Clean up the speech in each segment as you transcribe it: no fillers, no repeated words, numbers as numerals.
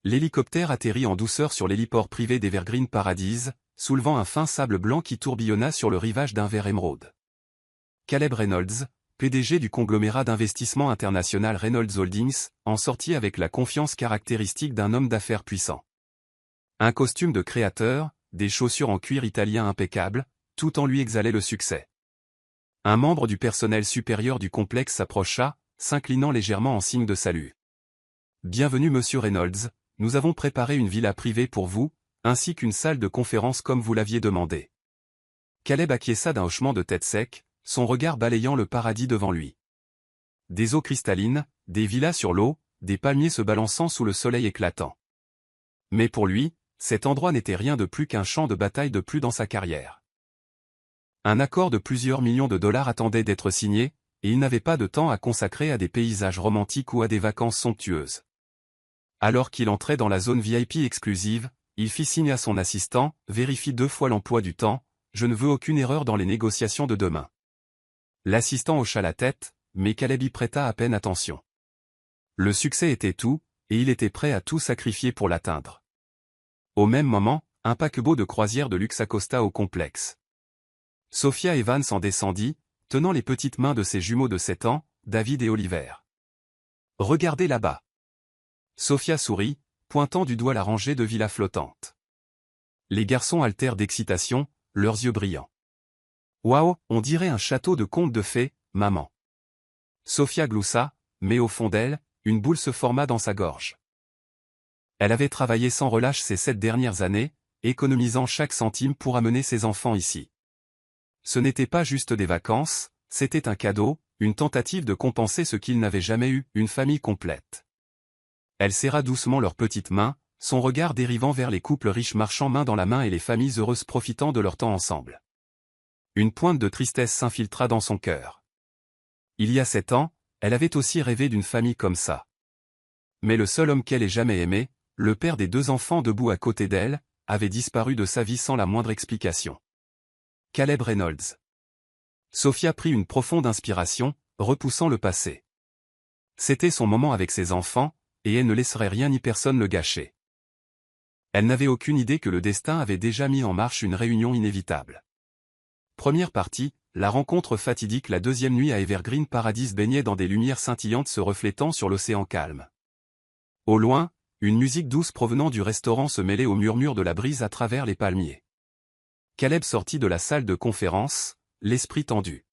L'hélicoptère atterrit en douceur sur l'héliport privé d'Evergreen Paradise, soulevant un fin sable blanc qui tourbillonna sur le rivage d'un vert émeraude. Caleb Reynolds, PDG du conglomérat d'investissement international Reynolds Holdings, en sortit avec la confiance caractéristique d'un homme d'affaires puissant. Un costume de créateur, des chaussures en cuir italien impeccables, tout en lui exhalait le succès. Un membre du personnel supérieur du complexe s'approcha, s'inclinant légèrement en signe de salut. « Bienvenue monsieur Reynolds, nous avons préparé une villa privée pour vous, ainsi qu'une salle de conférence comme vous l'aviez demandé. » Caleb acquiesça d'un hochement de tête sec, son regard balayant le paradis devant lui. Des eaux cristallines, des villas sur l'eau, des palmiers se balançant sous le soleil éclatant. Mais pour lui, cet endroit n'était rien de plus qu'un champ de bataille de plus dans sa carrière. Un accord de plusieurs millions de dollars attendait d'être signé, et il n'avait pas de temps à consacrer à des paysages romantiques ou à des vacances somptueuses. Alors qu'il entrait dans la zone VIP exclusive, il fit signe à son assistant, « Vérifie 2 fois l'emploi du temps, je ne veux aucune erreur dans les négociations de demain. » L'assistant hocha la tête, mais Caleb y prêta à peine attention. Le succès était tout, et il était prêt à tout sacrifier pour l'atteindre. Au même moment, un paquebot de croisière de luxe accosta au complexe. Sophia Evans en descendit, tenant les petites mains de ses jumeaux de 7 ans, David et Oliver. « Regardez là-bas. » Sophia sourit, pointant du doigt la rangée de villas flottantes. Les garçons haltèrent d'excitation, leurs yeux brillants. « Waouh, on dirait un château de conte de fées, maman. » Sophia gloussa, mais au fond d'elle, une boule se forma dans sa gorge. Elle avait travaillé sans relâche ces 7 dernières années, économisant chaque centime pour amener ses enfants ici. Ce n'était pas juste des vacances, c'était un cadeau, une tentative de compenser ce qu'ils n'avaient jamais eu, une famille complète. Elle serra doucement leurs petites mains, son regard dérivant vers les couples riches marchant main dans la main et les familles heureuses profitant de leur temps ensemble. Une pointe de tristesse s'infiltra dans son cœur. Il y a 7 ans, elle avait aussi rêvé d'une famille comme ça. Mais le seul homme qu'elle ait jamais aimé, le père des 2 enfants debout à côté d'elle, avait disparu de sa vie sans la moindre explication. Caleb Reynolds. Sophia prit une profonde inspiration, repoussant le passé. C'était son moment avec ses enfants, et elle ne laisserait rien ni personne le gâcher. Elle n'avait aucune idée que le destin avait déjà mis en marche une réunion inévitable. Première partie, la rencontre fatidique. La deuxième nuit à Evergreen Paradise baignait dans des lumières scintillantes se reflétant sur l'océan calme. Au loin, une musique douce provenant du restaurant se mêlait au murmure de la brise à travers les palmiers. Caleb sortit de la salle de conférence, l'esprit tendu.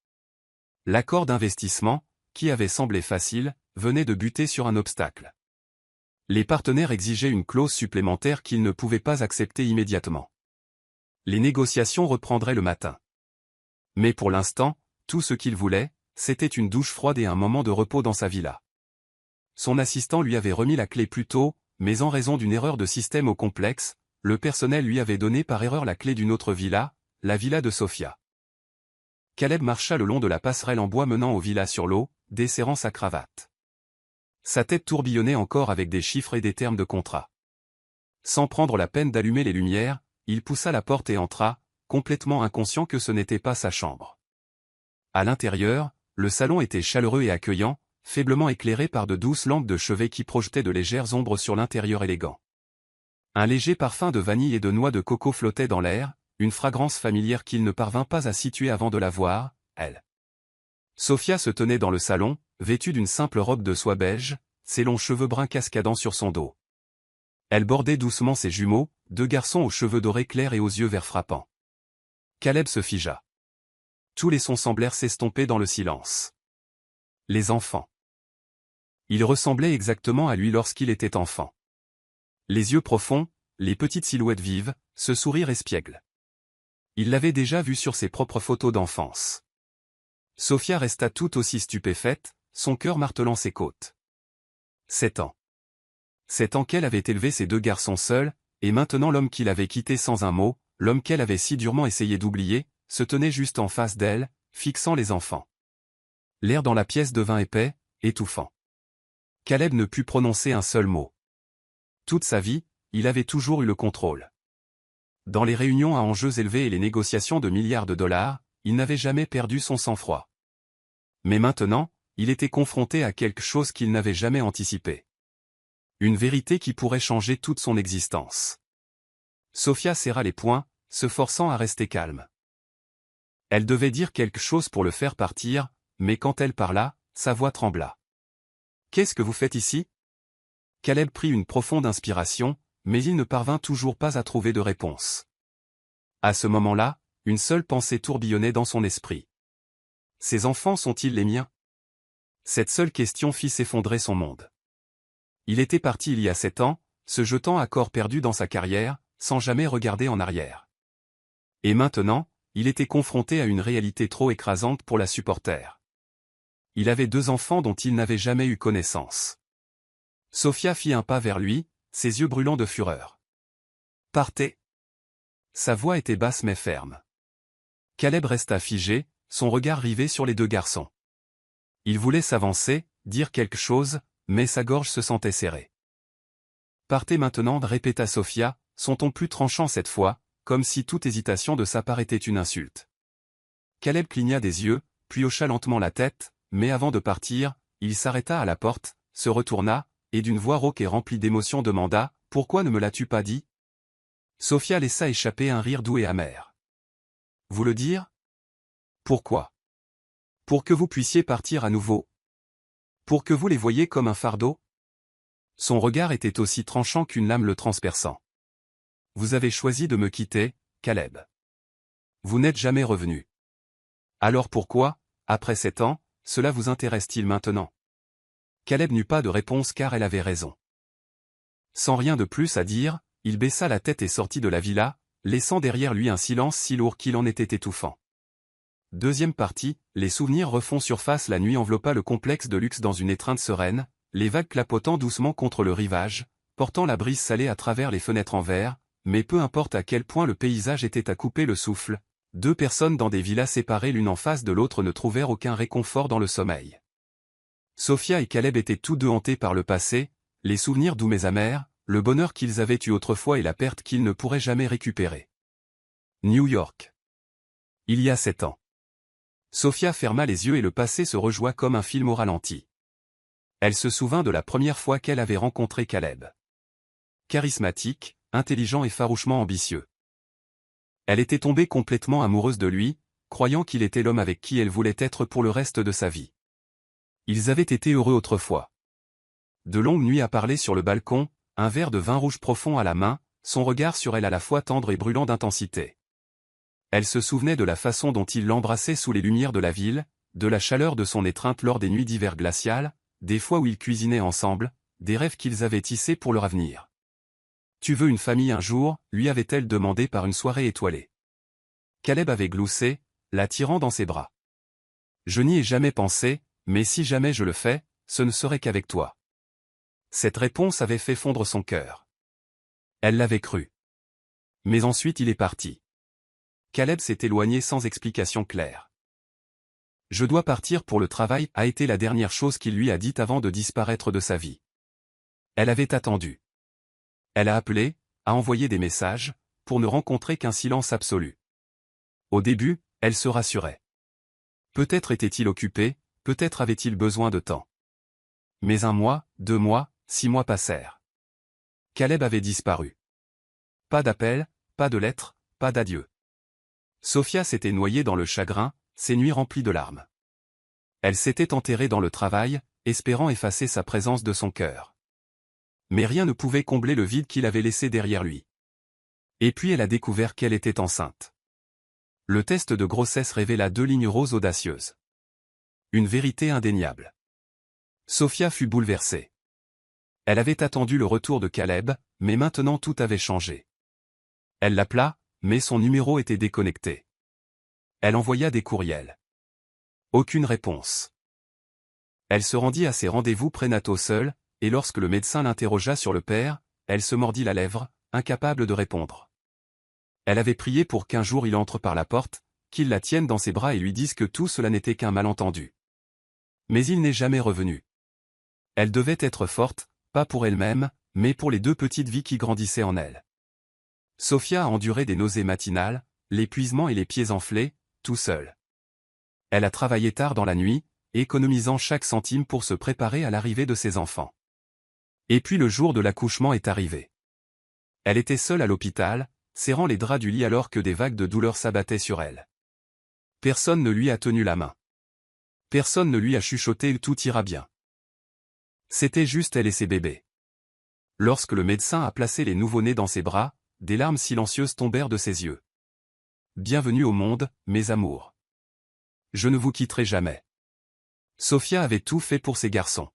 L'accord d'investissement, qui avait semblé facile, venait de buter sur un obstacle. Les partenaires exigeaient une clause supplémentaire qu'ils ne pouvaient pas accepter immédiatement. Les négociations reprendraient le matin. Mais pour l'instant, tout ce qu'il voulait, c'était une douche froide et un moment de repos dans sa villa. Son assistant lui avait remis la clé plus tôt, mais en raison d'une erreur de système au complexe, le personnel lui avait donné par erreur la clé d'une autre villa, la villa de Sophia. Caleb marcha le long de la passerelle en bois menant aux villas sur l'eau, desserrant sa cravate. Sa tête tourbillonnait encore avec des chiffres et des termes de contrat. Sans prendre la peine d'allumer les lumières, il poussa la porte et entra, complètement inconscient que ce n'était pas sa chambre. À l'intérieur, le salon était chaleureux et accueillant, faiblement éclairé par de douces lampes de chevet qui projetaient de légères ombres sur l'intérieur élégant. Un léger parfum de vanille et de noix de coco flottait dans l'air, une fragrance familière qu'il ne parvint pas à situer avant de la voir, elle. Sophia se tenait dans le salon, vêtue d'une simple robe de soie beige, ses longs cheveux bruns cascadant sur son dos. Elle bordait doucement ses jumeaux, 2 garçons aux cheveux dorés clairs et aux yeux verts frappants. Caleb se figea. Tous les sons semblèrent s'estomper dans le silence. Les enfants. Il ressemblait exactement à lui lorsqu'il était enfant. Les yeux profonds, les petites silhouettes vives, ce sourire espiègle. Il l'avait déjà vu sur ses propres photos d'enfance. Sophia resta tout aussi stupéfaite, son cœur martelant ses côtes. 7 ans. 7 ans qu'elle avait élevé ces 2 garçons seuls, et maintenant l'homme qu'il avait quitté sans un mot, l'homme qu'elle avait si durement essayé d'oublier, se tenait juste en face d'elle, fixant les enfants. L'air dans la pièce devint épais, étouffant. Caleb ne put prononcer un seul mot. Toute sa vie, il avait toujours eu le contrôle. Dans les réunions à enjeux élevés et les négociations de milliards de dollars, il n'avait jamais perdu son sang-froid. Mais maintenant, il était confronté à quelque chose qu'il n'avait jamais anticipé. Une vérité qui pourrait changer toute son existence. Sophia serra les poings, se forçant à rester calme. Elle devait dire quelque chose pour le faire partir, mais quand elle parla, sa voix trembla. « Qu'est-ce que vous faites ici ?» Caleb prit une profonde inspiration, mais il ne parvint toujours pas à trouver de réponse. À ce moment-là, une seule pensée tourbillonnait dans son esprit. Ces enfants sont-ils les miens? Cette seule question fit s'effondrer son monde. Il était parti il y a 7 ans, se jetant à corps perdu dans sa carrière, sans jamais regarder en arrière. Et maintenant, il était confronté à une réalité trop écrasante pour la supporter. Il avait 2 enfants dont il n'avait jamais eu connaissance. Sophia fit un pas vers lui, ses yeux brûlants de fureur. « Partez !» Sa voix était basse mais ferme. Caleb resta figé, son regard rivé sur les 2 garçons. Il voulait s'avancer, dire quelque chose, mais sa gorge se sentait serrée. « Partez maintenant » répéta Sophia, son ton plus tranchant cette fois, comme si toute hésitation de sa part était une insulte. Caleb cligna des yeux, puis hocha lentement la tête, mais avant de partir, il s'arrêta à la porte, se retourna, et d'une voix rauque et remplie d'émotion demanda « Pourquoi ne me l'as-tu pas dit ?» Sophia laissa échapper un rire doux et amer. « Vous le dire ? Pourquoi ? Pour que vous puissiez partir à nouveau. Pour que vous les voyiez comme un fardeau ?» Son regard était aussi tranchant qu'une lame le transperçant. « Vous avez choisi de me quitter, Caleb. Vous n'êtes jamais revenu. Alors pourquoi, après 7 ans, cela vous intéresse-t-il maintenant ?» Caleb n'eut pas de réponse car elle avait raison. Sans rien de plus à dire, il baissa la tête et sortit de la villa, laissant derrière lui un silence si lourd qu'il en était étouffant. Deuxième partie, les souvenirs refont surface. La nuit enveloppa le complexe de luxe dans une étreinte sereine, les vagues clapotant doucement contre le rivage, portant la brise salée à travers les fenêtres en verre, mais peu importe à quel point le paysage était à couper le souffle, 2 personnes dans des villas séparées l'une en face de l'autre ne trouvèrent aucun réconfort dans le sommeil. Sophia et Caleb étaient tous 2 hantés par le passé, les souvenirs doux mais amers, le bonheur qu'ils avaient eu autrefois et la perte qu'ils ne pourraient jamais récupérer. New York. Il y a 7 ans. Sophia ferma les yeux et le passé se rejoua comme un film au ralenti. Elle se souvint de la première fois qu'elle avait rencontré Caleb. Charismatique, intelligent et farouchement ambitieux. Elle était tombée complètement amoureuse de lui, croyant qu'il était l'homme avec qui elle voulait être pour le reste de sa vie. Ils avaient été heureux autrefois. De longues nuits à parler sur le balcon, un verre de vin rouge profond à la main, son regard sur elle à la fois tendre et brûlant d'intensité. Elle se souvenait de la façon dont il l'embrassait sous les lumières de la ville, de la chaleur de son étreinte lors des nuits d'hiver glaciales, des fois où ils cuisinaient ensemble, des rêves qu'ils avaient tissés pour leur avenir. « Tu veux une famille un jour ?» lui avait-elle demandé par une soirée étoilée. Caleb avait gloussé, l'attirant dans ses bras. « Je n'y ai jamais pensé, mais si jamais je le fais, ce ne serait qu'avec toi. » Cette réponse avait fait fondre son cœur. Elle l'avait cru. Mais ensuite il est parti. Caleb s'est éloigné sans explication claire. « Je dois partir pour le travail » a été la dernière chose qu'il lui a dite avant de disparaître de sa vie. Elle avait attendu. Elle a appelé, a envoyé des messages, pour ne rencontrer qu'un silence absolu. Au début, elle se rassurait. Peut-être était-il occupé, peut-être avait-il besoin de temps. Mais 1 mois, 2 mois, 6 mois passèrent. Caleb avait disparu. Pas d'appel, pas de lettre, pas d'adieu. Sophia s'était noyée dans le chagrin, ses nuits remplies de larmes. Elle s'était enterrée dans le travail, espérant effacer sa présence de son cœur. Mais rien ne pouvait combler le vide qu'il avait laissé derrière lui. Et puis elle a découvert qu'elle était enceinte. Le test de grossesse révéla 2 lignes roses audacieuses. Une vérité indéniable. Sophia fut bouleversée. Elle avait attendu le retour de Caleb, mais maintenant tout avait changé. Elle l'appela, mais son numéro était déconnecté. Elle envoya des courriels. Aucune réponse. Elle se rendit à ses rendez-vous prénataux seule, et lorsque le médecin l'interrogea sur le père, elle se mordit la lèvre, incapable de répondre. Elle avait prié pour qu'un jour il entre par la porte, qu'il la tienne dans ses bras et lui dise que tout cela n'était qu'un malentendu. Mais il n'est jamais revenu. Elle devait être forte, pas pour elle-même, mais pour les 2 petites vies qui grandissaient en elle. Sophia a enduré des nausées matinales, l'épuisement et les pieds enflés, tout seul. Elle a travaillé tard dans la nuit, économisant chaque centime pour se préparer à l'arrivée de ses enfants. Et puis le jour de l'accouchement est arrivé. Elle était seule à l'hôpital, serrant les draps du lit alors que des vagues de douleur s'abattaient sur elle. Personne ne lui a tenu la main. Personne ne lui a chuchoté « tout ira bien ». C'était juste elle et ses bébés. Lorsque le médecin a placé les nouveau-nés dans ses bras, des larmes silencieuses tombèrent de ses yeux. Bienvenue au monde, mes amours. Je ne vous quitterai jamais. Sophia avait tout fait pour ses garçons.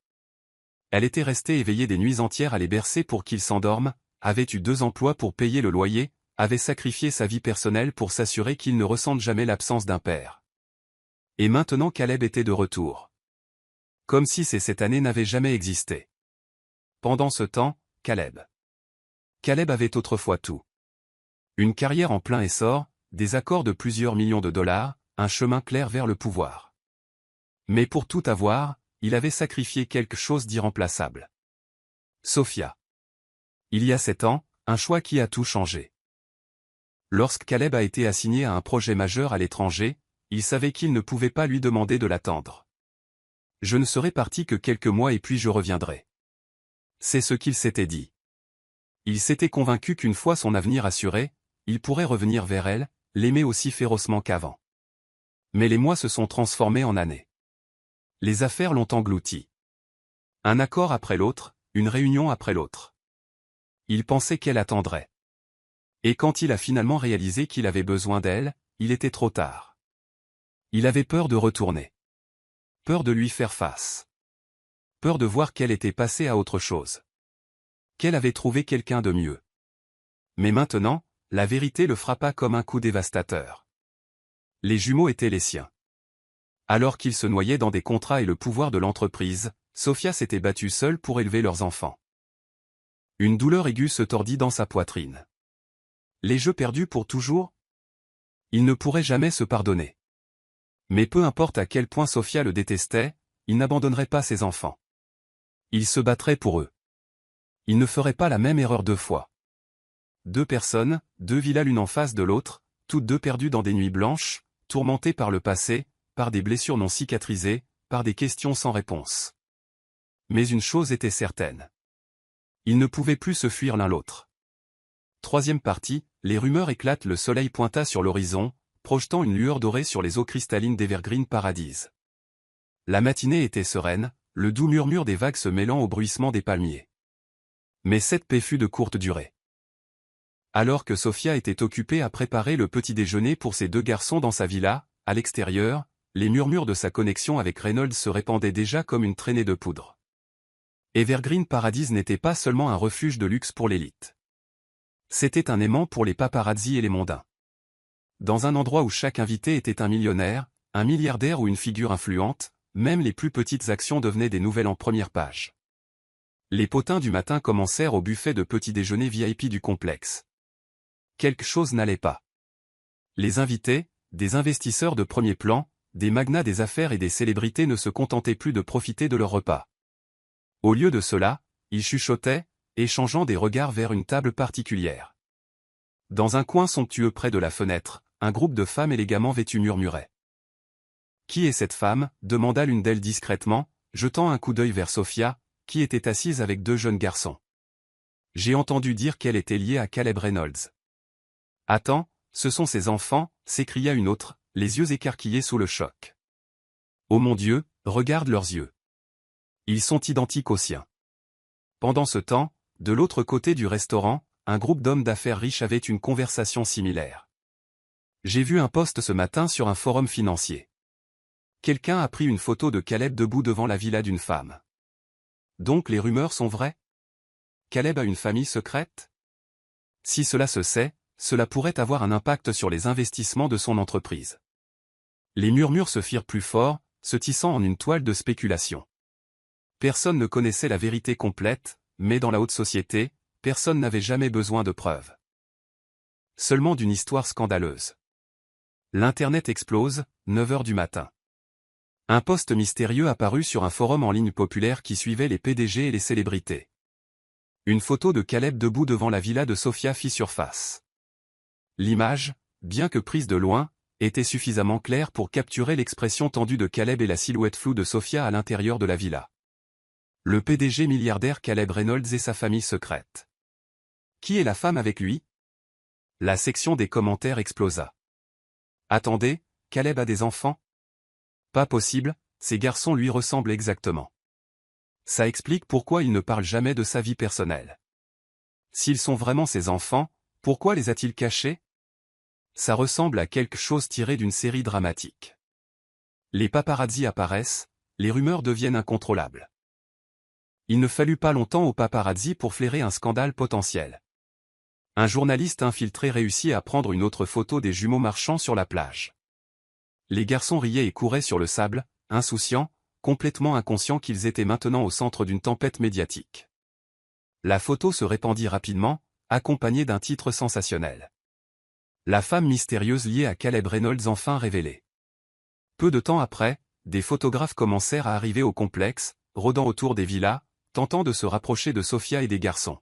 Elle était restée éveillée des nuits entières à les bercer pour qu'ils s'endorment, avait eu 2 emplois pour payer le loyer, avait sacrifié sa vie personnelle pour s'assurer qu'ils ne ressentent jamais l'absence d'un père. Et maintenant Caleb était de retour. Comme si cette année n'avait jamais existé. Pendant ce temps, Caleb avait autrefois tout. Une carrière en plein essor, des accords de plusieurs millions de dollars, un chemin clair vers le pouvoir. Mais pour tout avoir, il avait sacrifié quelque chose d'irremplaçable. Sophia. Il y a 7 ans, un choix qui a tout changé. Lorsque Caleb a été assigné à un projet majeur à l'étranger, il savait qu'il ne pouvait pas lui demander de l'attendre. Je ne serai parti que quelques mois et puis je reviendrai. C'est ce qu'il s'était dit. Il s'était convaincu qu'une fois son avenir assuré, il pourrait revenir vers elle, l'aimer aussi férocement qu'avant. Mais les mois se sont transformés en années. Les affaires l'ont englouti. Un accord après l'autre, une réunion après l'autre. Il pensait qu'elle attendrait. Et quand il a finalement réalisé qu'il avait besoin d'elle, il était trop tard. Il avait peur de retourner. Peur de lui faire face. Peur de voir qu'elle était passée à autre chose. Qu'elle avait trouvé quelqu'un de mieux. Mais maintenant, la vérité le frappa comme un coup dévastateur. Les jumeaux étaient les siens. Alors qu'ils se noyaient dans des contrats et le pouvoir de l'entreprise, Sophia s'était battue seule pour élever leurs enfants. Une douleur aiguë se tordit dans sa poitrine. Les jeux perdus pour toujours? Il ne pourrait jamais se pardonner. Mais peu importe à quel point Sophia le détestait, il n'abandonnerait pas ses enfants. Il se battrait pour eux. Il ne ferait pas la même erreur 2 fois. 2 personnes, 2 villas l'une en face de l'autre, toutes 2 perdues dans des nuits blanches, tourmentées par le passé, par des blessures non cicatrisées, par des questions sans réponse. Mais une chose était certaine. Ils ne pouvaient plus se fuir l'un l'autre. 3e partie, les rumeurs éclatent, le soleil pointa sur l'horizon, projetant une lueur dorée sur les eaux cristallines d'Evergreen Paradise. La matinée était sereine, le doux murmure des vagues se mêlant au bruissement des palmiers. Mais cette paix fut de courte durée. Alors que Sophia était occupée à préparer le petit déjeuner pour ses 2 garçons dans sa villa, à l'extérieur, les murmures de sa connexion avec Reynolds se répandaient déjà comme une traînée de poudre. Evergreen Paradise n'était pas seulement un refuge de luxe pour l'élite. C'était un aimant pour les paparazzi et les mondains. Dans un endroit où chaque invité était un millionnaire, un milliardaire ou une figure influente, même les plus petites actions devenaient des nouvelles en première page. Les potins du matin commencèrent au buffet de petit déjeuner VIP du complexe. Quelque chose n'allait pas. Les invités, des investisseurs de premier plan, des magnats des affaires et des célébrités ne se contentaient plus de profiter de leur repas. Au lieu de cela, ils chuchotaient, échangeant des regards vers une table particulière. Dans un coin somptueux près de la fenêtre, un groupe de femmes élégamment vêtues murmurait. « Qui est cette femme » demanda l'une d'elles discrètement, jetant un coup d'œil vers Sophia, qui était assise avec 2 jeunes garçons. « J'ai entendu dire qu'elle était liée à Caleb Reynolds. »« Attends, ce sont ses enfants » s'écria une autre, les yeux écarquillés sous le choc. « Oh mon Dieu, regarde leurs yeux. Ils sont identiques aux siens. » Pendant ce temps, de l'autre côté du restaurant, un groupe d'hommes d'affaires riches avait une conversation similaire. « J'ai vu un post ce matin sur un forum financier. Quelqu'un a pris une photo de Caleb debout devant la villa d'une femme. Donc les rumeurs sont vraies? Caleb a une famille secrète? Si cela se sait, cela pourrait avoir un impact sur les investissements de son entreprise. » Les murmures se firent plus forts, se tissant en une toile de spéculation. Personne ne connaissait la vérité complète, mais dans la haute société, personne n'avait jamais besoin de preuves. Seulement d'une histoire scandaleuse. L'Internet explose, 9 heures du matin. Un post mystérieux apparut sur un forum en ligne populaire qui suivait les PDG et les célébrités. Une photo de Caleb debout devant la villa de Sophia fit surface. L'image, bien que prise de loin, était suffisamment claire pour capturer l'expression tendue de Caleb et la silhouette floue de Sophia à l'intérieur de la villa. Le PDG milliardaire Caleb Reynolds et sa famille secrète. Qui est la femme avec lui? La section des commentaires explosa. Attendez, Caleb a des enfants? Pas possible, ces garçons lui ressemblent exactement. Ça explique pourquoi il ne parle jamais de sa vie personnelle. S'ils sont vraiment ses enfants, pourquoi les a-t-il cachés? Ça ressemble à quelque chose tiré d'une série dramatique. Les paparazzis apparaissent, les rumeurs deviennent incontrôlables. Il ne fallut pas longtemps aux paparazzis pour flairer un scandale potentiel. Un journaliste infiltré réussit à prendre une autre photo des jumeaux marchant sur la plage. Les garçons riaient et couraient sur le sable, insouciants, complètement inconscients qu'ils étaient maintenant au centre d'une tempête médiatique. La photo se répandit rapidement, accompagnée d'un titre sensationnel. La femme mystérieuse liée à Caleb Reynolds enfin révélée. Peu de temps après, des photographes commencèrent à arriver au complexe, rôdant autour des villas, tentant de se rapprocher de Sophia et des garçons.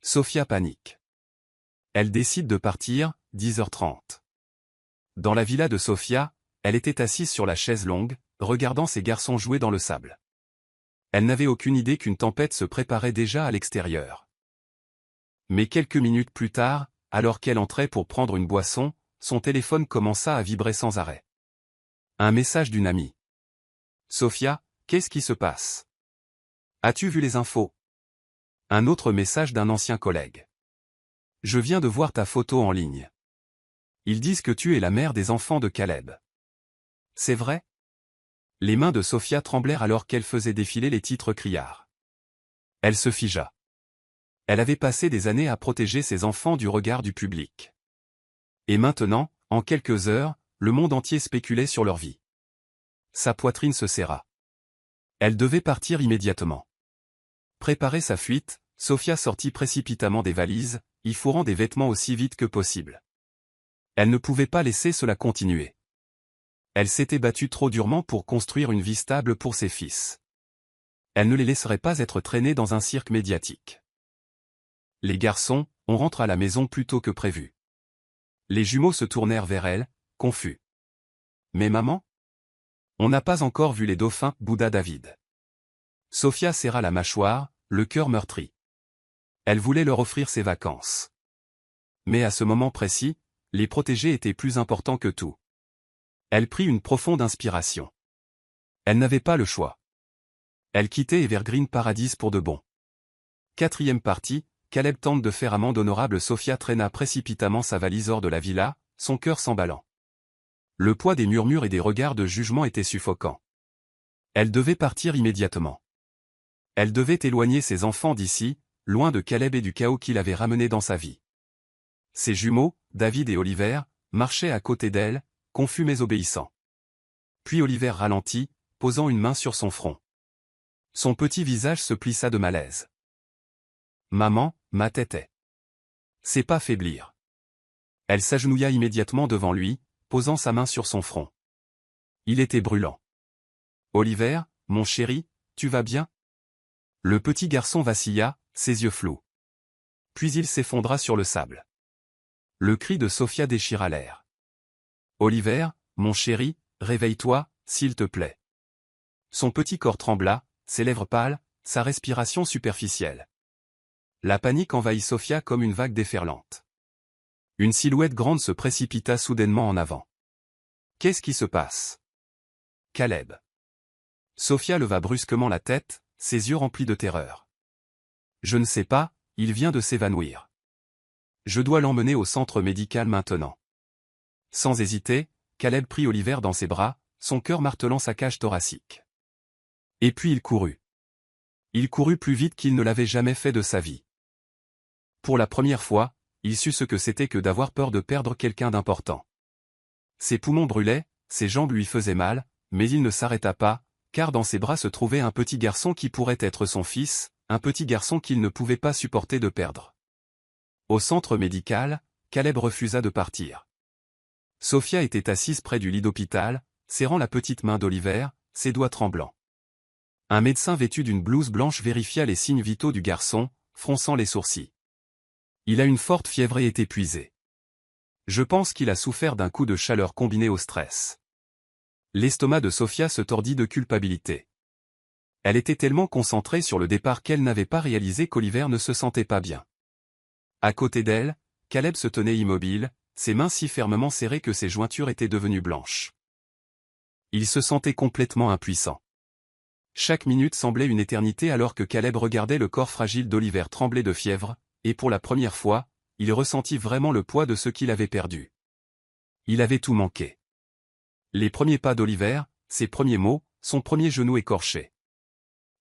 Sophia panique. Elle décide de partir, 10h30. Dans la villa de Sophia, elle était assise sur la chaise longue, regardant ses garçons jouer dans le sable. Elle n'avait aucune idée qu'une tempête se préparait déjà à l'extérieur. Mais quelques minutes plus tard, alors qu'elle entrait pour prendre une boisson, son téléphone commença à vibrer sans arrêt. Un message d'une amie. Sophia, qu'est-ce qui se passe? As-tu vu les infos? Un autre message d'un ancien collègue. Je viens de voir ta photo en ligne. Ils disent que tu es la mère des enfants de Caleb. C'est vrai? Les mains de Sophia tremblèrent alors qu'elle faisait défiler les titres criards. Elle se figea. Elle avait passé des années à protéger ses enfants du regard du public. Et maintenant, en quelques heures, le monde entier spéculait sur leur vie. Sa poitrine se serra. Elle devait partir immédiatement. Préparer sa fuite, Sophia sortit précipitamment des valises, y fourrant des vêtements aussi vite que possible. Elle ne pouvait pas laisser cela continuer. Elle s'était battue trop durement pour construire une vie stable pour ses fils. Elle ne les laisserait pas être traînés dans un cirque médiatique. Les garçons, on rentre à la maison plus tôt que prévu. Les jumeaux se tournèrent vers elle, confus. Mais maman? On n'a pas encore vu les dauphins, bouda David. Sophia serra la mâchoire, le cœur meurtri. Elle voulait leur offrir ses vacances. Mais à ce moment précis, les protéger étaient plus importants que tout. Elle prit une profonde inspiration. Elle n'avait pas le choix. Elle quittait Evergreen Paradise pour de bon. 4e partie, Caleb tente de faire amende honorable. Sophia traîna précipitamment sa valise hors de la villa, son cœur s'emballant. Le poids des murmures et des regards de jugement était suffocant. Elle devait partir immédiatement. Elle devait éloigner ses enfants d'ici, loin de Caleb et du chaos qu'il avait ramené dans sa vie. Ses jumeaux, David et Oliver, marchaient à côté d'elle, confus mais obéissants. Puis Oliver ralentit, posant une main sur son front. Son petit visage se plissa de malaise. Maman, ma tête est. C'est pas faiblir. Elle s'agenouilla immédiatement devant lui, posant sa main sur son front. Il était brûlant. Oliver, mon chéri, tu vas bien? Le petit garçon vacilla, ses yeux flous. Puis il s'effondra sur le sable. Le cri de Sophia déchira l'air. Oliver, mon chéri, réveille-toi, s'il te plaît. Son petit corps trembla, ses lèvres pâles, sa respiration superficielle. La panique envahit Sophia comme une vague déferlante. Une silhouette grande se précipita soudainement en avant. Qu'est-ce qui se passe? Caleb. Sophia leva brusquement la tête, ses yeux remplis de terreur. Je ne sais pas, il vient de s'évanouir. Je dois l'emmener au centre médical maintenant. Sans hésiter, Caleb prit Oliver dans ses bras, son cœur martelant sa cage thoracique. Et puis il courut. Il courut plus vite qu'il ne l'avait jamais fait de sa vie. Pour la première fois, il sut ce que c'était que d'avoir peur de perdre quelqu'un d'important. Ses poumons brûlaient, ses jambes lui faisaient mal, mais il ne s'arrêta pas, car dans ses bras se trouvait un petit garçon qui pourrait être son fils, un petit garçon qu'il ne pouvait pas supporter de perdre. Au centre médical, Caleb refusa de partir. Sophia était assise près du lit d'hôpital, serrant la petite main d'Oliver, ses doigts tremblants. Un médecin vêtu d'une blouse blanche vérifia les signes vitaux du garçon, fronçant les sourcils. Il a une forte fièvre et est épuisé. Je pense qu'il a souffert d'un coup de chaleur combiné au stress. L'estomac de Sophia se tordit de culpabilité. Elle était tellement concentrée sur le départ qu'elle n'avait pas réalisé qu'Oliver ne se sentait pas bien. À côté d'elle, Caleb se tenait immobile, ses mains si fermement serrées que ses jointures étaient devenues blanches. Il se sentait complètement impuissant. Chaque minute semblait une éternité alors que Caleb regardait le corps fragile d'Oliver trembler de fièvre, et pour la première fois, il ressentit vraiment le poids de ce qu'il avait perdu. Il avait tout manqué. Les premiers pas d'Oliver, ses premiers mots, son premier genou écorché.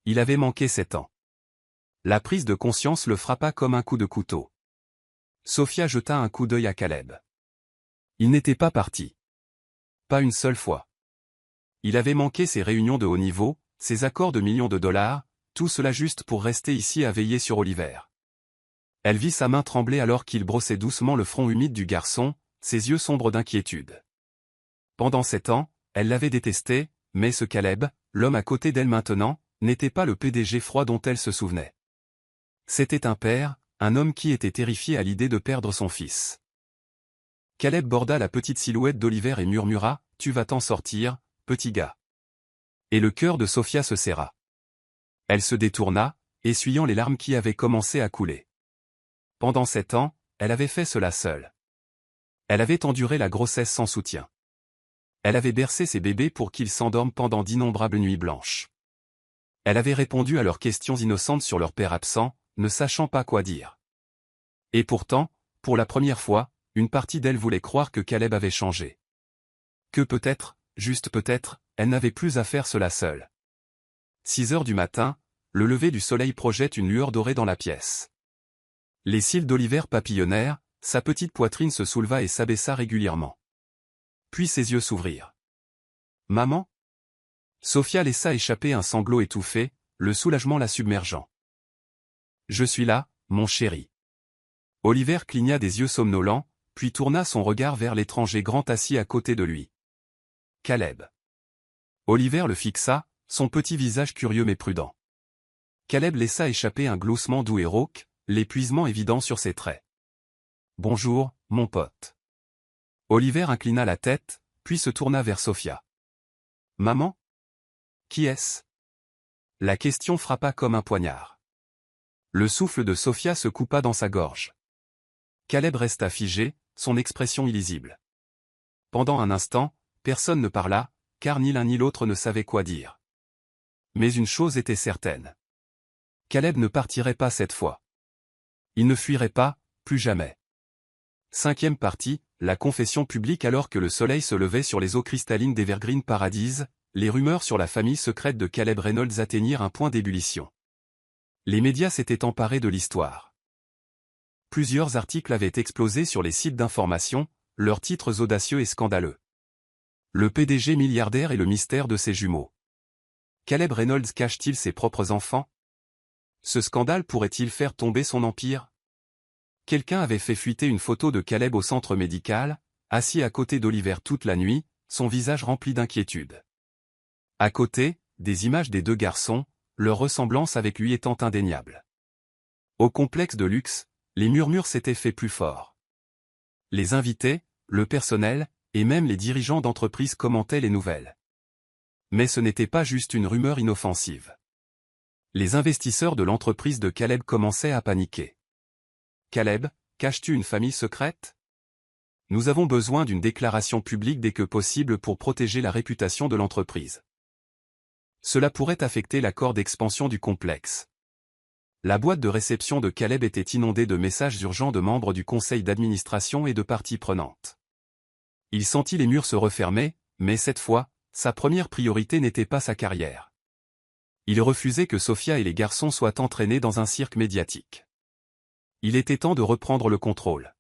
Il avait manqué 7 ans. La prise de conscience le frappa comme un coup de couteau. Sophia jeta un coup d'œil à Caleb. Il n'était pas parti. Pas une seule fois. Il avait manqué ses réunions de haut niveau, ses accords de millions de dollars, tout cela juste pour rester ici à veiller sur Oliver. Elle vit sa main trembler alors qu'il brossait doucement le front humide du garçon, ses yeux sombres d'inquiétude. Pendant 7 ans, elle l'avait détesté, mais ce Caleb, l'homme à côté d'elle maintenant, n'était pas le PDG froid dont elle se souvenait. C'était un père, un homme qui était terrifié à l'idée de perdre son fils. Caleb borda la petite silhouette d'Oliver et murmura, « Tu vas t'en sortir, petit gars. » Et le cœur de Sophia se serra. Elle se détourna, essuyant les larmes qui avaient commencé à couler. Pendant 7 ans, elle avait fait cela seule. Elle avait enduré la grossesse sans soutien. Elle avait bercé ses bébés pour qu'ils s'endorment pendant d'innombrables nuits blanches. Elle avait répondu à leurs questions innocentes sur leur père absent, ne sachant pas quoi dire. Et pourtant, pour la première fois, une partie d'elle voulait croire que Caleb avait changé. Que peut-être, juste peut-être, elle n'avait plus à faire cela seule. 6 heures du matin, le lever du soleil projette une lueur dorée dans la pièce. Les cils d'Oliver papillonnèrent, sa petite poitrine se souleva et s'abaissa régulièrement. Puis ses yeux s'ouvrirent. « Maman ?» Sophia laissa échapper un sanglot étouffé, le soulagement la submergeant. « Je suis là, mon chéri. » Oliver cligna des yeux somnolents, puis tourna son regard vers l'étranger grand assis à côté de lui. Caleb. Oliver le fixa, son petit visage curieux mais prudent. Caleb laissa échapper un gloussement doux et rauque, l'épuisement évident sur ses traits. « Bonjour, mon pote. » Oliver inclina la tête, puis se tourna vers Sophia. « Maman ? Qui est-ce » La question frappa comme un poignard. Le souffle de Sophia se coupa dans sa gorge. Caleb resta figé, son expression illisible. Pendant un instant, personne ne parla, car ni l'un ni l'autre ne savait quoi dire. Mais une chose était certaine. Caleb ne partirait pas cette fois. Il ne fuirait pas, plus jamais. 5e partie, la confession publique. Alors que le soleil se levait sur les eaux cristallines d'Evergreen Paradise, les rumeurs sur la famille secrète de Caleb Reynolds atteignirent un point d'ébullition. Les médias s'étaient emparés de l'histoire. Plusieurs articles avaient explosé sur les sites d'information, leurs titres audacieux et scandaleux. Le PDG milliardaire et le mystère de ses jumeaux. Caleb Reynolds cache-t-il ses propres enfants? Ce scandale pourrait-il faire tomber son empire? Quelqu'un avait fait fuiter une photo de Caleb au centre médical, assis à côté d'Oliver toute la nuit, son visage rempli d'inquiétude. À côté, des images des 2 garçons, leur ressemblance avec lui étant indéniable. Au complexe de luxe, les murmures s'étaient fait plus forts. Les invités, le personnel, et même les dirigeants d'entreprise commentaient les nouvelles. Mais ce n'était pas juste une rumeur inoffensive. Les investisseurs de l'entreprise de Caleb commençaient à paniquer. « Caleb, caches-tu une famille secrète ? Nous avons besoin d'une déclaration publique dès que possible pour protéger la réputation de l'entreprise. Cela pourrait affecter l'accord d'expansion du complexe. » La boîte de réception de Caleb était inondée de messages urgents de membres du conseil d'administration et de parties prenantes. Il sentit les murs se refermer, mais cette fois, sa première priorité n'était pas sa carrière. Il refusait que Sophia et les garçons soient entraînés dans un cirque médiatique. Il était temps de reprendre le contrôle.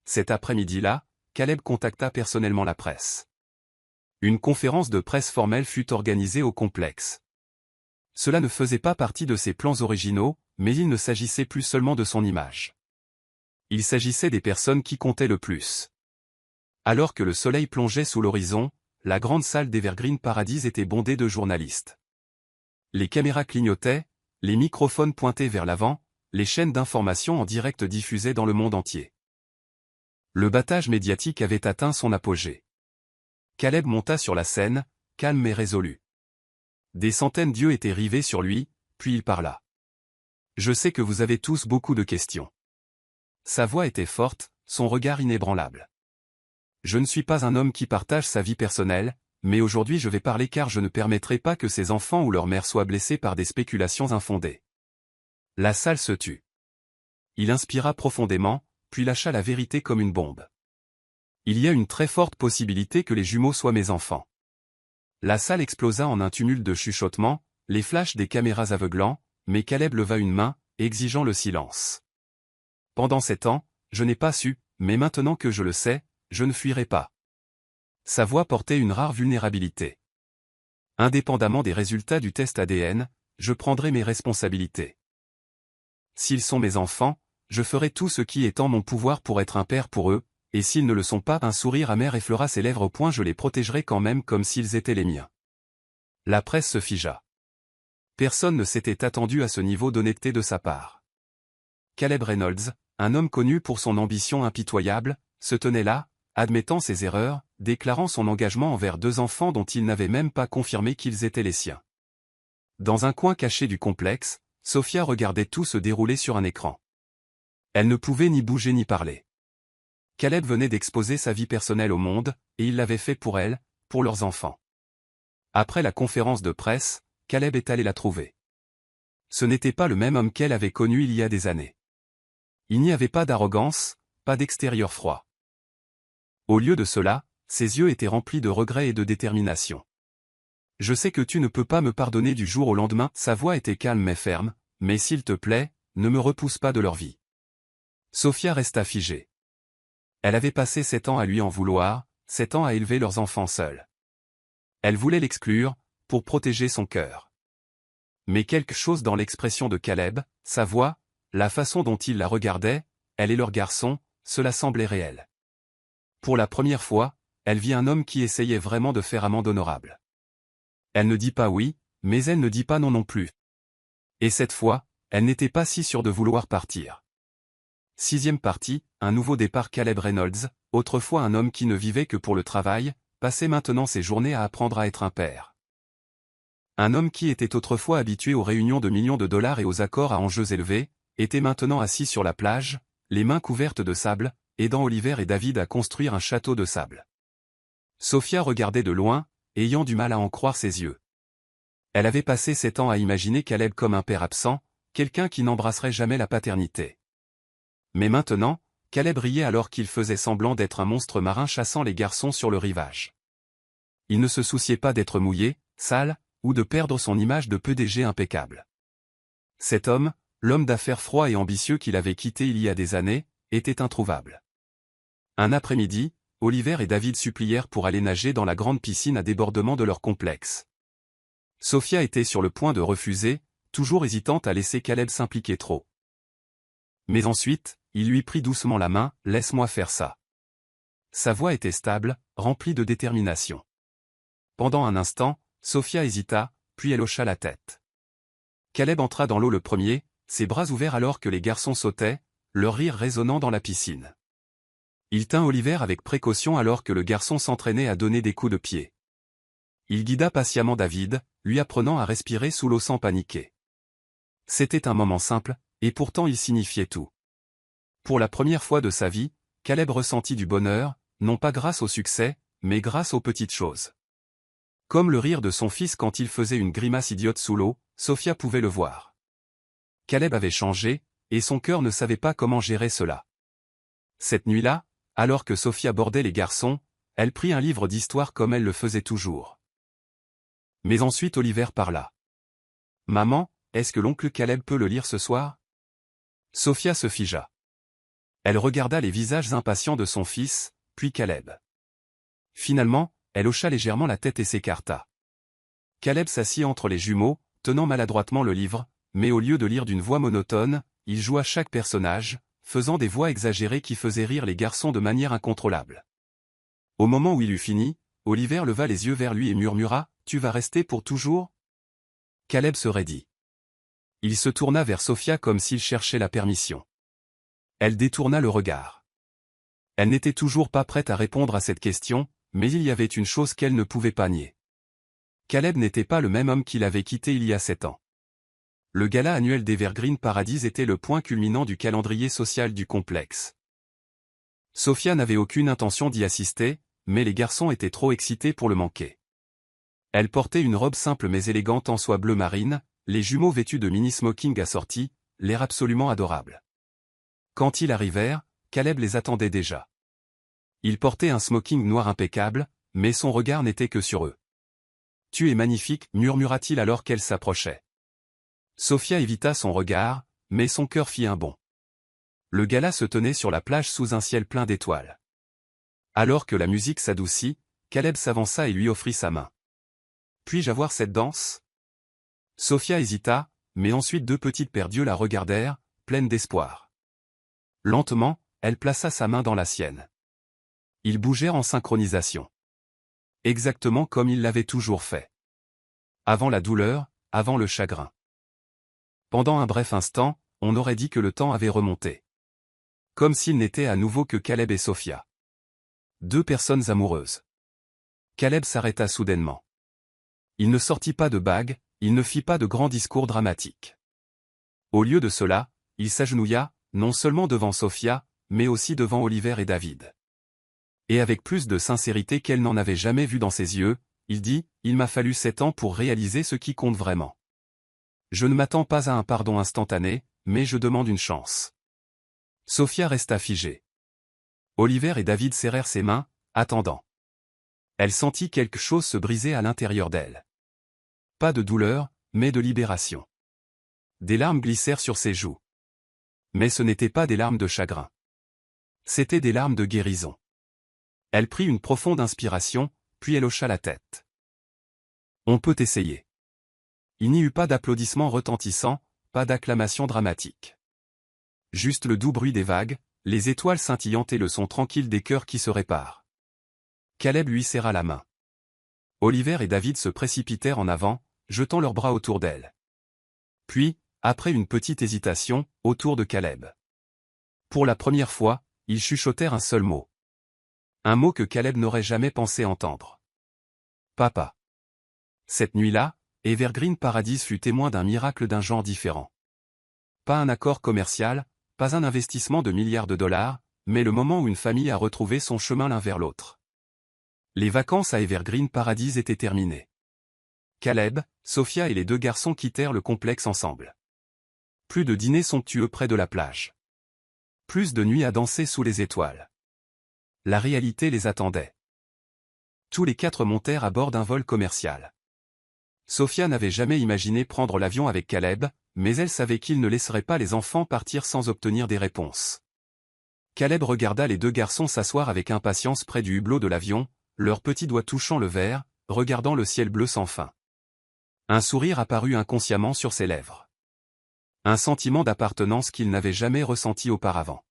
Cet après-midi-là, Caleb contacta personnellement la presse. Une conférence de presse formelle fut organisée au complexe. Cela ne faisait pas partie de ses plans originaux, mais il ne s'agissait plus seulement de son image. Il s'agissait des personnes qui comptaient le plus. Alors que le soleil plongeait sous l'horizon, la grande salle d'Evergreen Paradise était bondée de journalistes. Les caméras clignotaient, les microphones pointés vers l'avant, les chaînes d'information en direct diffusaient dans le monde entier. Le battage médiatique avait atteint son apogée. Caleb monta sur la scène, calme et résolu. Des centaines d'yeux étaient rivés sur lui, puis il parla. Je sais que vous avez tous beaucoup de questions. Sa voix était forte, son regard inébranlable. Je ne suis pas un homme qui partage sa vie personnelle, mais aujourd'hui je vais parler car je ne permettrai pas que ses enfants ou leur mère soient blessés par des spéculations infondées. La salle se tut. Il inspira profondément, puis lâcha la vérité comme une bombe. Il y a une très forte possibilité que les jumeaux soient mes enfants. La salle explosa en un tumulte de chuchotements, les flashs des caméras aveuglants, mais Caleb leva une main, exigeant le silence. Pendant 7 ans, je n'ai pas su, mais maintenant que je le sais, je ne fuirai pas. Sa voix portait une rare vulnérabilité. Indépendamment des résultats du test ADN, je prendrai mes responsabilités. S'ils sont mes enfants, je ferai tout ce qui est en mon pouvoir pour être un père pour eux, et s'ils ne le sont pas, un sourire amer effleura ses lèvres au point je les protégerai quand même comme s'ils étaient les miens. La presse se figea. Personne ne s'était attendu à ce niveau d'honnêteté de sa part. Caleb Reynolds, un homme connu pour son ambition impitoyable, se tenait là, admettant ses erreurs, déclarant son engagement envers 2 enfants dont il n'avait même pas confirmé qu'ils étaient les siens. Dans un coin caché du complexe, Sophia regardait tout se dérouler sur un écran. Elle ne pouvait ni bouger ni parler. Caleb venait d'exposer sa vie personnelle au monde, et il l'avait fait pour elle, pour leurs enfants. Après la conférence de presse, Caleb est allé la trouver. Ce n'était pas le même homme qu'elle avait connu il y a des années. Il n'y avait pas d'arrogance, pas d'extérieur froid. Au lieu de cela, ses yeux étaient remplis de regret et de détermination. « Je sais que tu ne peux pas me pardonner du jour au lendemain. » Sa voix était calme mais ferme, « mais s'il te plaît, ne me repousse pas de leur vie. » Sophia resta figée. Elle avait passé 7 ans à lui en vouloir, 7 ans à élever leurs enfants seuls. Elle voulait l'exclure, pour protéger son cœur. Mais quelque chose dans l'expression de Caleb, sa voix, la façon dont il la regardait, elle et leur garçon, cela semblait réel. Pour la première fois, elle vit un homme qui essayait vraiment de faire amende honorable. Elle ne dit pas oui, mais elle ne dit pas non non plus. Et cette fois, elle n'était pas si sûre de vouloir partir. 6e partie, un nouveau départ. Caleb Reynolds, autrefois un homme qui ne vivait que pour le travail, passait maintenant ses journées à apprendre à être un père. Un homme qui était autrefois habitué aux réunions de millions de dollars et aux accords à enjeux élevés, était maintenant assis sur la plage, les mains couvertes de sable, aidant Oliver et David à construire un château de sable. Sophia regardait de loin, ayant du mal à en croire ses yeux. Elle avait passé 7 ans à imaginer Caleb comme un père absent, quelqu'un qui n'embrasserait jamais la paternité. Mais maintenant, Caleb riait alors qu'il faisait semblant d'être un monstre marin chassant les garçons sur le rivage. Il ne se souciait pas d'être mouillé, sale, ou de perdre son image de PDG impeccable. Cet homme, l'homme d'affaires froid et ambitieux qu'il avait quitté il y a des années, était introuvable. Un après-midi, Oliver et David supplièrent pour aller nager dans la grande piscine à débordement de leur complexe. Sophia était sur le point de refuser, toujours hésitante à laisser Caleb s'impliquer trop. Mais ensuite, il lui prit doucement la main, « Laisse-moi faire ça. » Sa voix était stable, remplie de détermination. Pendant un instant, Sophia hésita, puis elle hocha la tête. Caleb entra dans l'eau le premier, ses bras ouverts alors que les garçons sautaient, leur rire résonnant dans la piscine. Il tint Oliver avec précaution alors que le garçon s'entraînait à donner des coups de pied. Il guida patiemment David, lui apprenant à respirer sous l'eau sans paniquer. C'était un moment simple, et pourtant il signifiait tout. Pour la première fois de sa vie, Caleb ressentit du bonheur, non pas grâce au succès, mais grâce aux petites choses. Comme le rire de son fils quand il faisait une grimace idiote sous l'eau, Sophia pouvait le voir. Caleb avait changé, et son cœur ne savait pas comment gérer cela. Cette nuit-là, alors que Sophia bordait les garçons, elle prit un livre d'histoire comme elle le faisait toujours. Mais ensuite Oliver parla. « Maman, est-ce que l'oncle Caleb peut le lire ce soir ?» Sophia se figea. Elle regarda les visages impatients de son fils, puis Caleb. Finalement, elle hocha légèrement la tête et s'écarta. Caleb s'assit entre les jumeaux, tenant maladroitement le livre, mais au lieu de lire d'une voix monotone, il joua chaque personnage, faisant des voix exagérées qui faisaient rire les garçons de manière incontrôlable. Au moment où il eut fini, Oliver leva les yeux vers lui et murmura, « Tu vas rester pour toujours ?» Caleb se raidit. Il se tourna vers Sophia comme s'il cherchait la permission. Elle détourna le regard. Elle n'était toujours pas prête à répondre à cette question, mais il y avait une chose qu'elle ne pouvait pas nier. Caleb n'était pas le même homme qu'il avait quitté il y a 7 ans. Le gala annuel d'Evergreen Paradise était le point culminant du calendrier social du complexe. Sophia n'avait aucune intention d'y assister, mais les garçons étaient trop excités pour le manquer. Elle portait une robe simple mais élégante en soie bleu marine, les jumeaux vêtus de mini-smoking assortis, l'air absolument adorable. Quand ils arrivèrent, Caleb les attendait déjà. Il portait un smoking noir impeccable, mais son regard n'était que sur eux. « Tu es magnifique » murmura-t-il alors qu'elle s'approchait. Sophia évita son regard, mais son cœur fit un bond. Le gala se tenait sur la plage sous un ciel plein d'étoiles. Alors que la musique s'adoucit, Caleb s'avança et lui offrit sa main. « Puis-je avoir cette danse ?» Sophia hésita, mais ensuite deux petites paires d'yeux la regardèrent, pleines d'espoir. Lentement, elle plaça sa main dans la sienne. Ils bougèrent en synchronisation. Exactement comme ils l'avaient toujours fait. Avant la douleur, avant le chagrin. Pendant un bref instant, on aurait dit que le temps avait remonté. Comme s'ils n'étaient à nouveau que Caleb et Sophia. Deux personnes amoureuses. Caleb s'arrêta soudainement. Il ne sortit pas de bague, il ne fit pas de grands discours dramatiques. Au lieu de cela, il s'agenouilla, non seulement devant Sophia, mais aussi devant Oliver et David. Et avec plus de sincérité qu'elle n'en avait jamais vu dans ses yeux, il dit, « Il m'a fallu 7 ans pour réaliser ce qui compte vraiment. Je ne m'attends pas à un pardon instantané, mais je demande une chance. » Sophia resta figée. Oliver et David serrèrent ses mains, attendant. Elle sentit quelque chose se briser à l'intérieur d'elle. Pas de douleur, mais de libération. Des larmes glissèrent sur ses joues. Mais ce n'étaient pas des larmes de chagrin. C'étaient des larmes de guérison. Elle prit une profonde inspiration, puis elle hocha la tête. On peut essayer. Il n'y eut pas d'applaudissements retentissants, pas d'acclamations dramatiques. Juste le doux bruit des vagues, les étoiles scintillantes et le son tranquille des cœurs qui se réparent. Caleb lui serra la main. Oliver et David se précipitèrent en avant, jetant leurs bras autour d'elle. Puis, après une petite hésitation, autour de Caleb. Pour la première fois, ils chuchotèrent un seul mot. Un mot que Caleb n'aurait jamais pensé entendre. Papa. Cette nuit-là, Evergreen Paradise fut témoin d'un miracle d'un genre différent. Pas un accord commercial, pas un investissement de milliards de dollars, mais le moment où une famille a retrouvé son chemin l'un vers l'autre. Les vacances à Evergreen Paradise étaient terminées. Caleb, Sophia et les deux garçons quittèrent le complexe ensemble. Plus de dîners somptueux près de la plage. Plus de nuits à danser sous les étoiles. La réalité les attendait. Tous les 4 montèrent à bord d'un vol commercial. Sophia n'avait jamais imaginé prendre l'avion avec Caleb, mais elle savait qu'il ne laisserait pas les enfants partir sans obtenir des réponses. Caleb regarda les deux garçons s'asseoir avec impatience près du hublot de l'avion, leurs petits doigts touchant le verre, regardant le ciel bleu sans fin. Un sourire apparut inconsciemment sur ses lèvres. Un sentiment d'appartenance qu'il n'avait jamais ressenti auparavant.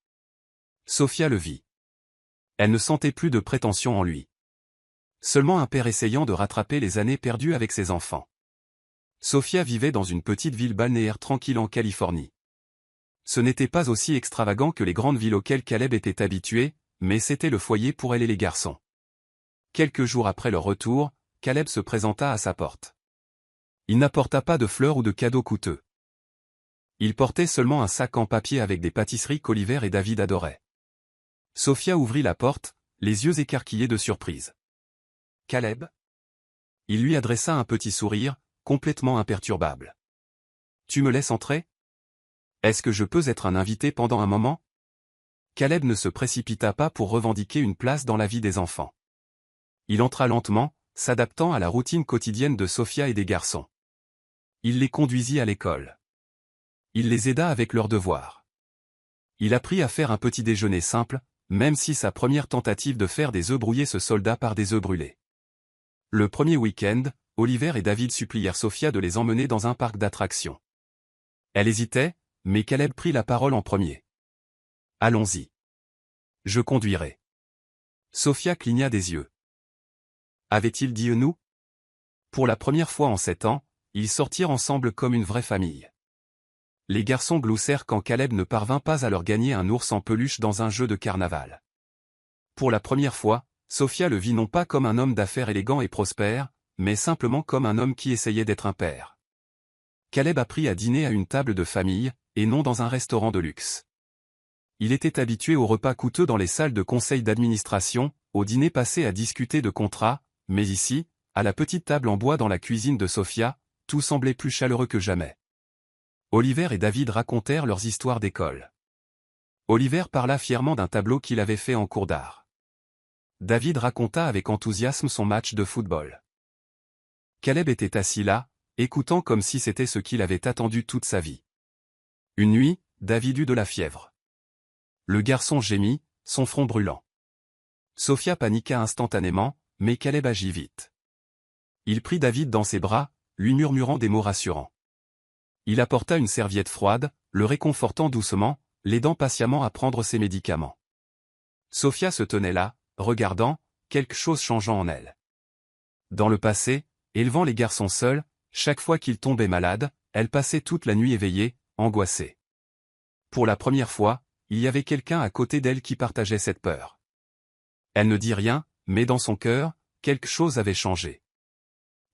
Sophia le vit. Elle ne sentait plus de prétention en lui. Seulement un père essayant de rattraper les années perdues avec ses enfants. Sophia vivait dans une petite ville balnéaire tranquille en Californie. Ce n'était pas aussi extravagant que les grandes villes auxquelles Caleb était habitué, mais c'était le foyer pour elle et les garçons. Quelques jours après leur retour, Caleb se présenta à sa porte. Il n'apporta pas de fleurs ou de cadeaux coûteux. Il portait seulement un sac en papier avec des pâtisseries qu'Oliver et David adoraient. Sophia ouvrit la porte, les yeux écarquillés de surprise. « Caleb ?» Il lui adressa un petit sourire, complètement imperturbable. « Tu me laisses entrer ? Est-ce que je peux être un invité pendant un moment ?» Caleb ne se précipita pas pour revendiquer une place dans la vie des enfants. Il entra lentement, s'adaptant à la routine quotidienne de Sophia et des garçons. Il les conduisit à l'école. Il les aida avec leurs devoirs. Il apprit à faire un petit déjeuner simple, même si sa première tentative de faire des œufs brouillés se solda par des œufs brûlés. Le premier week-end, Oliver et David supplièrent Sophia de les emmener dans un parc d'attractions. Elle hésitait, mais Caleb prit la parole en premier. « Allons-y. Je conduirai. » Sophia cligna des yeux. Avait-il dit nous? Pour la première fois en 7 ans, ils sortirent ensemble comme une vraie famille. Les garçons gloussèrent quand Caleb ne parvint pas à leur gagner un ours en peluche dans un jeu de carnaval. Pour la première fois, Sophia le vit non pas comme un homme d'affaires élégant et prospère, mais simplement comme un homme qui essayait d'être un père. Caleb apprit à dîner à une table de famille, et non dans un restaurant de luxe. Il était habitué aux repas coûteux dans les salles de conseil d'administration, aux dîners passés à discuter de contrats, mais ici, à la petite table en bois dans la cuisine de Sophia, tout semblait plus chaleureux que jamais. Oliver et David racontèrent leurs histoires d'école. Oliver parla fièrement d'un tableau qu'il avait fait en cours d'art. David raconta avec enthousiasme son match de football. Caleb était assis là, écoutant comme si c'était ce qu'il avait attendu toute sa vie. Une nuit, David eut de la fièvre. Le garçon gémit, son front brûlant. Sophia paniqua instantanément, mais Caleb agit vite. Il prit David dans ses bras, lui murmurant des mots rassurants. Il apporta une serviette froide, le réconfortant doucement, l'aidant patiemment à prendre ses médicaments. Sophia se tenait là, regardant, quelque chose changeant en elle. Dans le passé, élevant les garçons seuls, chaque fois qu'ils tombaient malades, elle passait toute la nuit éveillée, angoissée. Pour la première fois, il y avait quelqu'un à côté d'elle qui partageait cette peur. Elle ne dit rien, mais dans son cœur, quelque chose avait changé.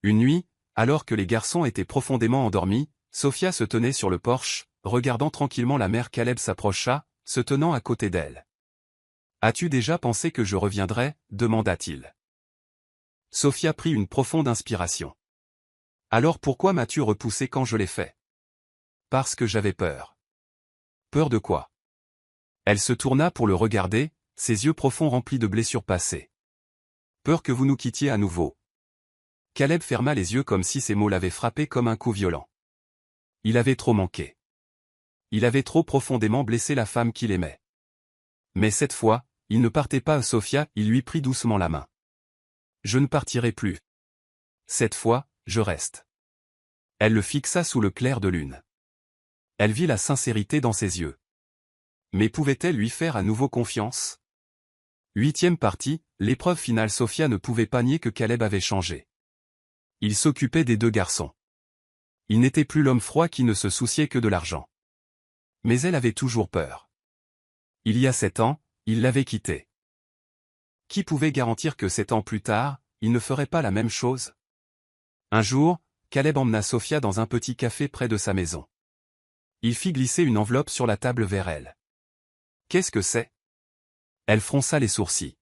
Une nuit, alors que les garçons étaient profondément endormis, Sophia se tenait sur le porche, regardant tranquillement la mère. Caleb s'approcha, se tenant à côté d'elle. « As-tu déjà pensé que je reviendrais » demanda-t-il. Sophia prit une profonde inspiration. « Alors pourquoi m'as-tu repoussé quand je l'ai fait ?»« Parce que j'avais peur. »« Peur de quoi ?» Elle se tourna pour le regarder, ses yeux profonds remplis de blessures passées. « Peur que vous nous quittiez à nouveau. » Caleb ferma les yeux comme si ces mots l'avaient frappé comme un coup violent. Il avait trop manqué. Il avait trop profondément blessé la femme qu'il aimait. Mais cette fois, il ne partait pas à Sophia, il lui prit doucement la main. « Je ne partirai plus. Cette fois, je reste. » Elle le fixa sous le clair de lune. Elle vit la sincérité dans ses yeux. Mais pouvait-elle lui faire à nouveau confiance? 8e partie, l'épreuve finale. Sophia ne pouvait pas nier que Caleb avait changé. Il s'occupait des deux garçons. Il n'était plus l'homme froid qui ne se souciait que de l'argent. Mais elle avait toujours peur. Il y a 7 ans, il l'avait quitté. Qui pouvait garantir que 7 ans plus tard, il ne ferait pas la même chose? Un jour, Caleb emmena Sophia dans un petit café près de sa maison. Il fit glisser une enveloppe sur la table vers elle. « Qu'est-ce que c'est ?» Elle fronça les sourcils.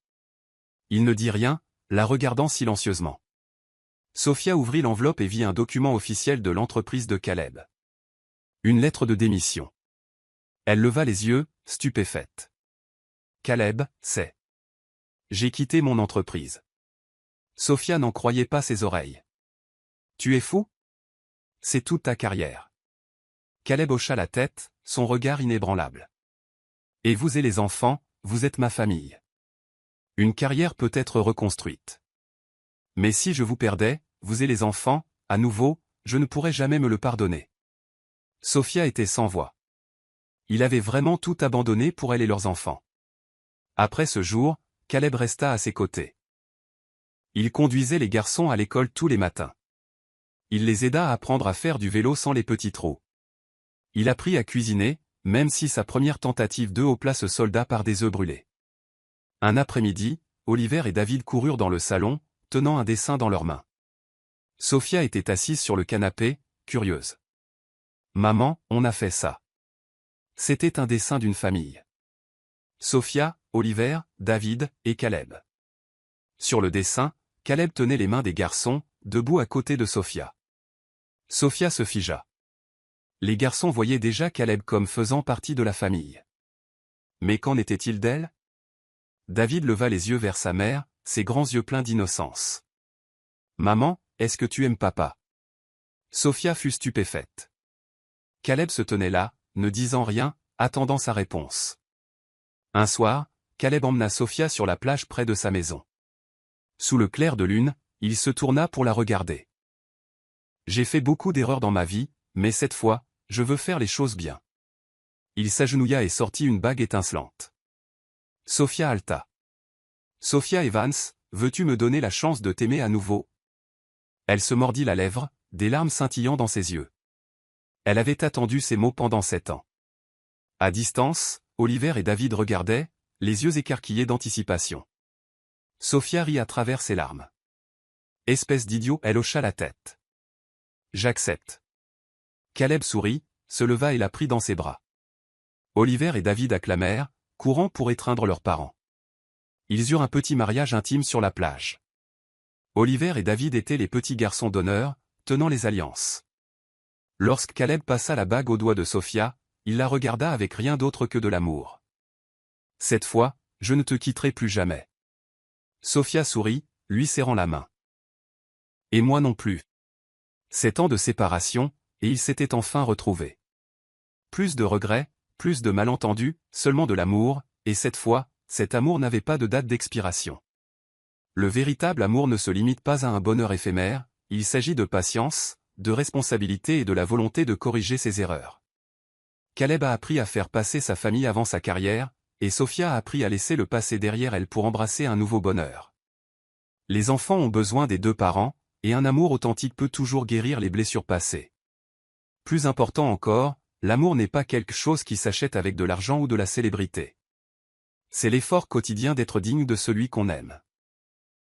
Il ne dit rien, la regardant silencieusement. Sophia ouvrit l'enveloppe et vit un document officiel de l'entreprise de Caleb. Une lettre de démission. Elle leva les yeux, stupéfaite. Caleb, c'est. J'ai quitté mon entreprise. Sophia n'en croyait pas ses oreilles. Tu es fou? C'est toute ta carrière. Caleb hocha la tête, son regard inébranlable. Et vous et les enfants, vous êtes ma famille. Une carrière peut être reconstruite. Mais si je vous perdais, vous et les enfants, à nouveau, je ne pourrais jamais me le pardonner. Sophia était sans voix. Il avait vraiment tout abandonné pour elle et leurs enfants. Après ce jour, Caleb resta à ses côtés. Il conduisait les garçons à l'école tous les matins. Il les aida à apprendre à faire du vélo sans les petits trous. Il apprit à cuisiner, même si sa première tentative d'œufs au plat se solda par des œufs brûlés. Un après-midi, Oliver et David coururent dans le salon, tenant un dessin dans leurs mains. Sophia était assise sur le canapé, curieuse. « Maman, on a fait ça. » C'était un dessin d'une famille. Sophia, Oliver, David et Caleb. Sur le dessin, Caleb tenait les mains des garçons, debout à côté de Sophia. Sophia se figea. Les garçons voyaient déjà Caleb comme faisant partie de la famille. Mais qu'en était-il d'elle? David leva les yeux vers sa mère, ses grands yeux pleins d'innocence. « Maman, est-ce que tu aimes papa ?» Sophia fut stupéfaite. Caleb se tenait là, ne disant rien, attendant sa réponse. Un soir, Caleb emmena Sophia sur la plage près de sa maison. Sous le clair de lune, il se tourna pour la regarder. « J'ai fait beaucoup d'erreurs dans ma vie, mais cette fois, je veux faire les choses bien. » Il s'agenouilla et sortit une bague étincelante. Sophia haleta. « Sophia Evans, veux-tu me donner la chance de t'aimer à nouveau ?» Elle se mordit la lèvre, des larmes scintillant dans ses yeux. Elle avait attendu ces mots pendant 7 ans. À distance, Oliver et David regardaient, les yeux écarquillés d'anticipation. Sophia rit à travers ses larmes. Espèce d'idiot, elle hocha la tête. J'accepte. Caleb sourit, se leva et la prit dans ses bras. Oliver et David acclamèrent, courant pour étreindre leurs parents. Ils eurent un petit mariage intime sur la plage. Oliver et David étaient les petits garçons d'honneur, tenant les alliances. Lorsque Caleb passa la bague au doigt de Sophia, il la regarda avec rien d'autre que de l'amour. Cette fois, je ne te quitterai plus jamais. Sophia sourit, lui serrant la main. Et moi non plus. 7 ans de séparation, et ils s'étaient enfin retrouvés. Plus de regrets, plus de malentendus, seulement de l'amour, et cette fois, cet amour n'avait pas de date d'expiration. Le véritable amour ne se limite pas à un bonheur éphémère, il s'agit de patience, de responsabilité et de la volonté de corriger ses erreurs. Caleb a appris à faire passer sa famille avant sa carrière, et Sophia a appris à laisser le passé derrière elle pour embrasser un nouveau bonheur. Les enfants ont besoin des deux parents, et un amour authentique peut toujours guérir les blessures passées. Plus important encore, l'amour n'est pas quelque chose qui s'achète avec de l'argent ou de la célébrité. C'est l'effort quotidien d'être digne de celui qu'on aime.